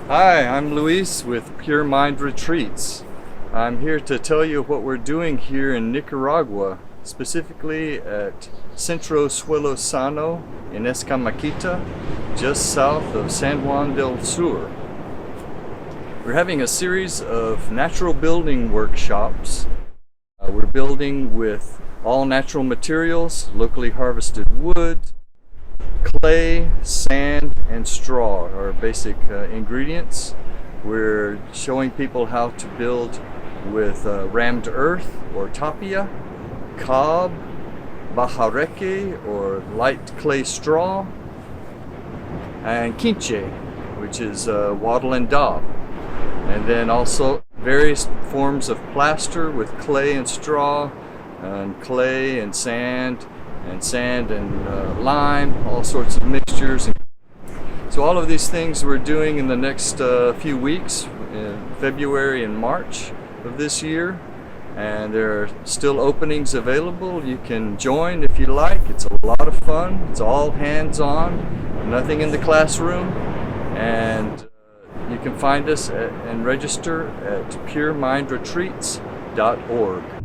Hi, I'm Luis with Pure Mind Retreats. I'm here to tell you what we're doing here in Nicaragua, specifically at Centro Suelo Sano in Escamequita, just south of San Juan del Sur. We're having a series of natural building workshops. We're building with all natural materials, locally harvested wood, clay, sand, and straw are basic ingredients. We're showing people how to build with rammed earth or tapia, cob, bajareque or light clay straw, and quinche, which is wattle and daub. And then also various forms of plaster with clay and straw, and clay and sand and lime, all sorts of mixtures. So all of these things we're doing in the next few weeks, in February and March of this year, and there are still openings available. You can join if you like. It's a lot of fun. It's all hands-on, nothing in the classroom, and you can find us and register at puremindretreats.org.